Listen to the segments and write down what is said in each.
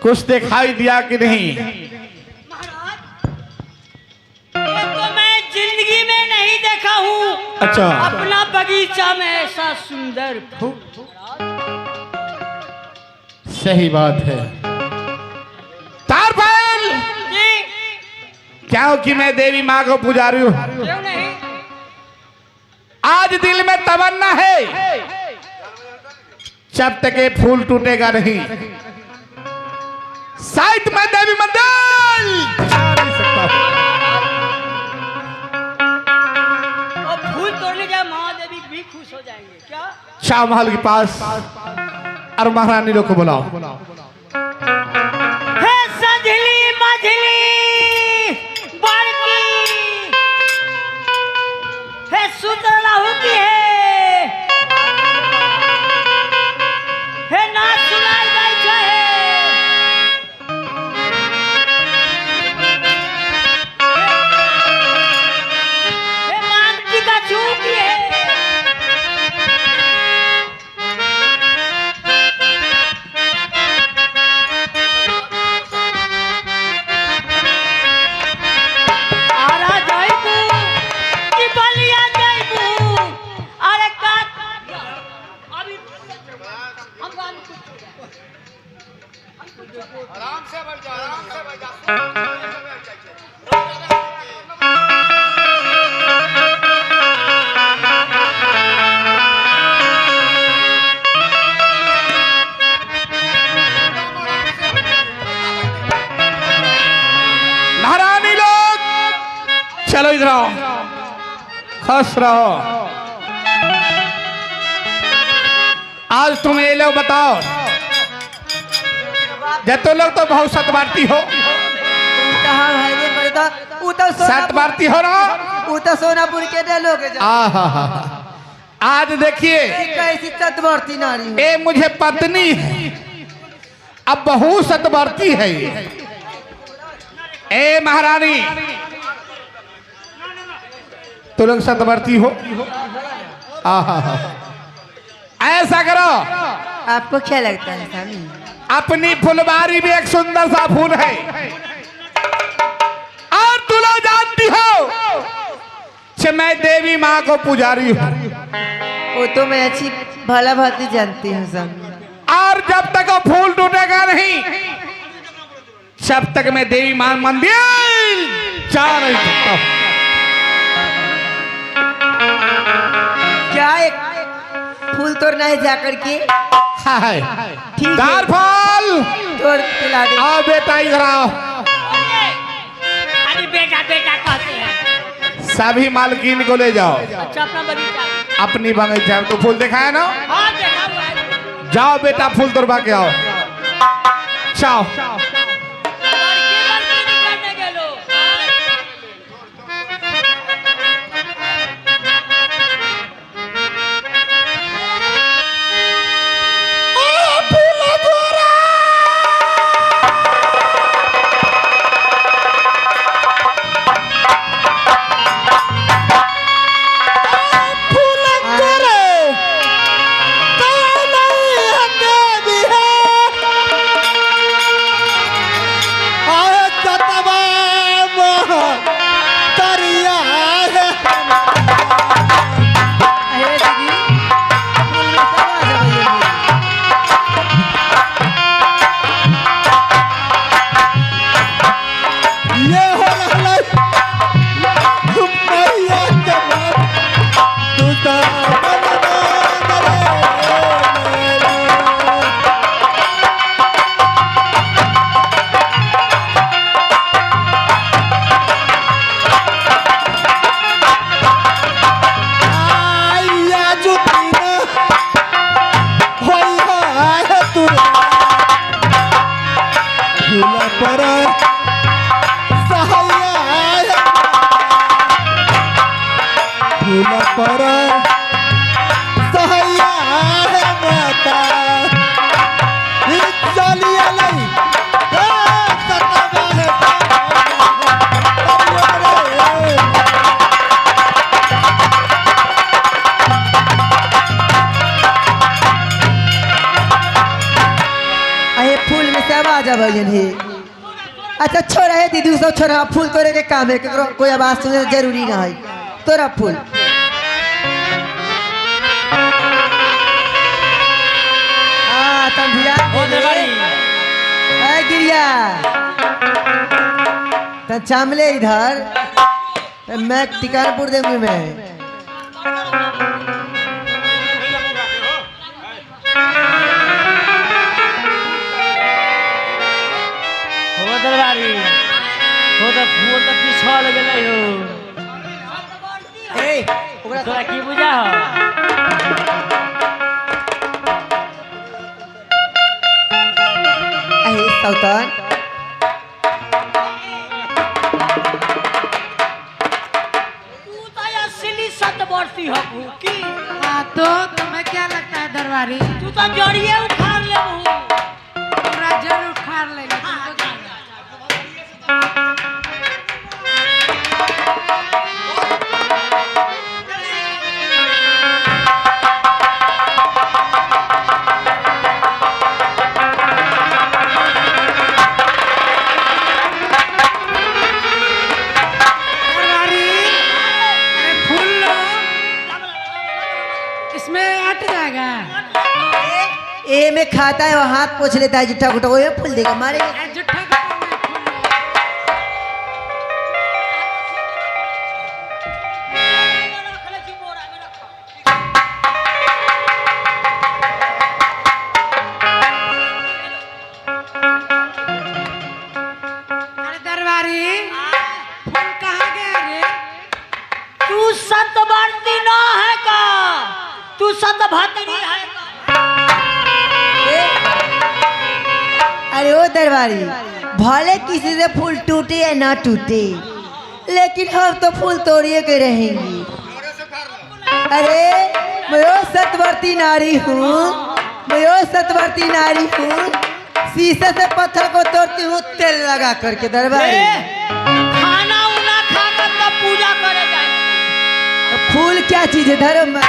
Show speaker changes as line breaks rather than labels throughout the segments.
कुछ दिखाई दिया कि नहीं?
महाराज, ये तो मैं जिंदगी में नहीं देखा हूँ।
अच्छा।
अपना बगीचा में ऐसा सुंदर फूल।
सही बात है। तारपाल
जी,
क्या हो कि मैं देवी माँ को पुजारी हूँ।
क्यों नहीं?
आज दिल में तमन्ना है, जब तक ये फूल टूटेगा नहीं, शायद मैं देवी मंदिर जा नहीं सकता।
और फूल तोड़ने के महादेवी भी खुश हो जाएंगे क्या?
शाह महल के पास और महारानी लोग को बुलाओ।
हे संजली मझली बड़की, हे सुतराहू की हे ना सुनाई बैठे हे मांगटी का चूकी है।
आराम से बैठ जा, आराम से बैठ जा।
महारानी लोग चलो इधर आओ, खुश रहो। आज तुम ये लोग बताओ, जब तो लोग तो बहुत सतबारती हो, सतबारती हो ना।
सोनापुर के लोग
आज देखिए,
कैसी सतवर्ती नारी है।
ये मुझे पत्नी है, अब बहुत सतबारती है ये। ए महारानी, तो लोग सतवर्ती हो। ऐसा करो,
आपको क्या लगता है स्वामी?
अपनी फुलबारी में एक सुंदर सा फूल है, और तू लोग जानती हो कि मैं देवी माँ को पुजारी हूँ।
वो तो मैं अच्छी भला भांति जानती हूँ स्वामी।
और जब तक वो फूल टूटेगा नहीं, जब तक मैं देवी माँ मंदिर जा नहीं सकता।
क्या एक फूल तोड़ना है जाकर के?
हाय
ठीक है,
दारफल
तोड़ के ला दे।
आओ बेटा इधर आओ।
अरे बेटा बेटा कहते हैं।
सभी मालकिन को ले जाओ
अच्छा, अपना बगीचा।
अपनी बगीचा में। तो फूल देखा है ना?
हाँ देखा हुआ है।
जाओ बेटा फूल तोड़वा के आओ। जाओ।
लड़की लड़की निकलने के लोग।
राजा भजन है। अच्छा छोरा है दीदी सब छोरा फूल तोड़े के काम है केकरो कोई आवाज सुने जरूरी ना है तोरा फूल हाँ तुम
ओ दरबारी
गिरिया तो चामले इधर मैं टिकारपुर देंगे मैं
ओ दरबारी हो तो फूल तो पिछड़ गेलै हो
ए ओकरा
तोरा की बुझा हो
अहे सौतन
तू तो असली सतवर्ती हो की
हाँ तो तुम्हें क्या लगता है दरबारी
तू तो जड़िए उखाड़ ले
पूरा जड़ उखाड़ लेंगे तुमको क्या लगता है? दरबारी अरे फूल लो इसमें अट जाएगा
ए में खाता है वो हाथ पोछ लेता है जुट्टा गुट्टा वो फूल देगा मारे
अरे जुट्ठा का फूल लो अरे दरबारी फूल कहाँ गया रे
तू सतवर्ती न है का तू सतभद्री है का
अरे ओ दरबारी भले किसी से फूल टूटे या ना टूटे लेकिन हम तो फूल तोड़िए के रहेंगे अरे मैं वो सतवर्ती नारी हूँ मैं वो सतवर्ती नारी हूँ शीशे से पत्थर को तोड़ती हूँ तेल लगा करके दरबारी
खाना उना खाकर तब पूजा करे जाए
फूल क्या चीज है धर्म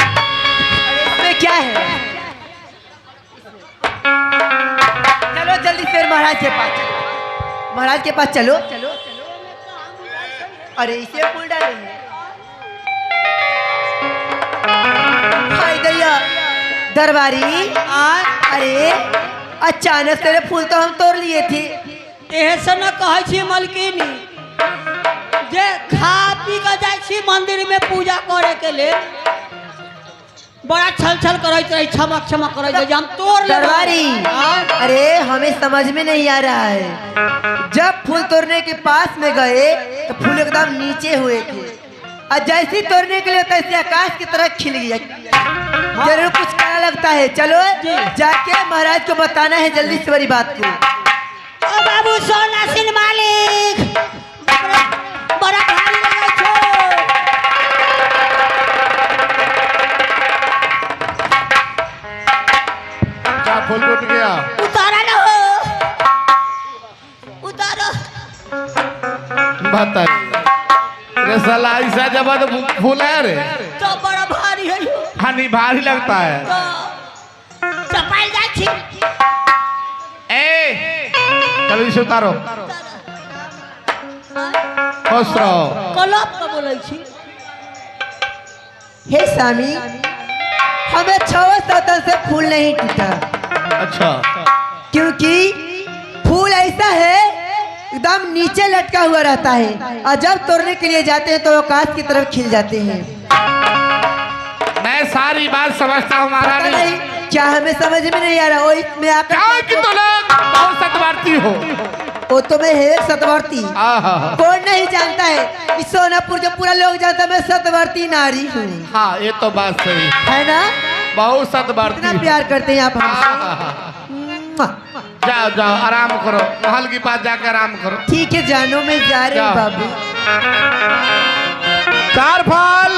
इसमें क्या है चलो जल्दी फिर महाराज के पास चलो महाराज के पास चलो अरे इसे फूल डालेंगे हाय दैया दरबारी अरे अचानक तेरे फूल तो हम तोड़ लिए थे
ऐसे न कहे छी मलकिनी जे खा पी के जाय छी मंदिर में पूजा करे के लिए बड़ा छल छल करैत रही छमक छमक करैत रही हम तोड़ ले
दरबारी अरे हमें समझ में नहीं आ रहा है जब फूल तोड़ने के पास में गए तो फूल एकदम नीचे हुए थे और जैसे ही तोड़ने के लिए तैसे आकाश की तरफ खिल गया जरूर कुछ करना लगता है चलो जाके महाराज को बताना है जल्दी से बड़ी बात को
ओ बाबू सोना सिंह मालिक बड़ा भारी लगे छो
क्या फूल टूट गया?
उतारा न हो उतारो
बताइए रे साला ऐसा जब फूल है रे
तो बड़ा भारी है यो
हानि भारी लगता है।
तो चपाई जाय छी
ए चलो इसे उतारो खुश रहो।
कलप का बोलै छी
हे स्वामी हमें 6 सतन से फूल नहीं टूटा
अच्छा
क्योंकि फूल ऐसा है एकदम नीचे लटका हुआ रहता है और जब तोड़ने के लिए जाते हैं तो आकाश की तरफ खिल जाते हैं
मैं सारी बात समझता हूँ
पता
महारानी।
नहीं क्या हमें समझ में नहीं आ रहा वो इसमें
क्या
आकर
कि तो लोग बहुत सतवर्ती हो।
वो तो मैं है सतवर्ती
आहा।
कौन नहीं जानता है कि सोनापुर जो पूरा लोग जानता है मैं सतवर्ती नारी हूँ
हाँ ये तो बात सही
है ना
बहुत सतवर्ती
इतना
हो।
प्यार करते हैं आप हमसे
आहा।
मुआ।
जाओ जाओ आराम करो महल के पास जाकर आराम करो।
ठीक है जानो मैं जा रही हूँ
जाओ।
बाबू
चार फल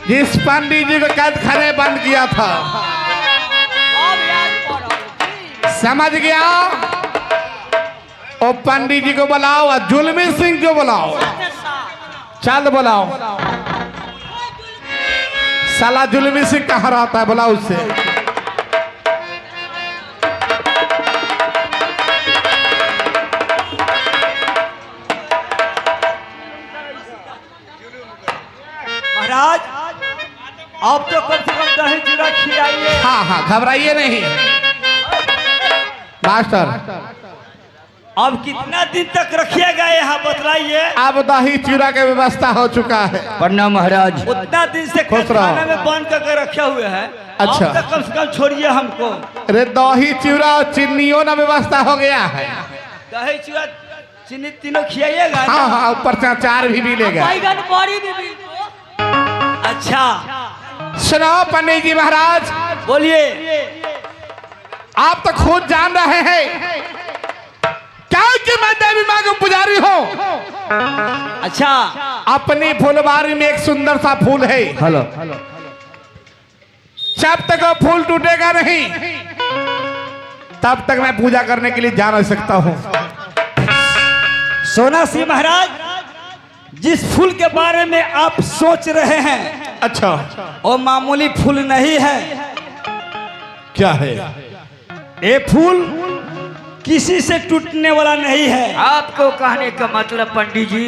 जिस पंडित जी को कैद खाने बंद किया था,
अब याद पड़ो।
समझ गया? ओ पंडित जी को बुलाओ और जुल्मी सिंह को बुलाओ। चल बुलाओ। साला जुल्मी सिंह कहाँ रहता है, बुलाओ उससे।
महाराज आप तो कम से कम दही चूड़ा खिलाइए।
हाँ हाँ, घबराइए नहीं मास्टर।
अब कितना दिन तक रखिएगा यहाँ बतलाइए।
अब दही चूड़ा की व्यवस्था हो चुका है।
प्रणाम महाराज।
उतना दिन से
खुश रहो।
खाने में बंद करके रखे हुए हैं।
अच्छा।
अब तक कम से कम छोड़िए हमको।
अरे दही चूड़ा और चीनियों ना व्यवस्था हो गया है।
दही चूड़ा चीनी तीनों खिलाइएगा।
हाँ हाँ, ऊपर से अचार भी मिलेगा।
बैगन बड़ी भी मिल दो।
अच्छा
सुनो पंडित जी महाराज,
बोलिए।
आप तो खुद जान रहे हैं क्या कि मैं देवी माँ का पुजारी हूँ।
अच्छा
अपनी फुलवारी में एक सुंदर सा फूल है।
हेलो।
जब तक वो फूल टूटेगा नहीं, तब तक मैं पूजा करने के लिए जा नहीं सकता हूँ।
सोना सिंह महाराज, जिस फूल के बारे में आप सोच रहे हैं
अच्छा,
वो मामूली फूल नहीं है।
क्या है?
ये फूल किसी से टूटने वाला नहीं है।
आपको कहने का मतलब पंडित जी,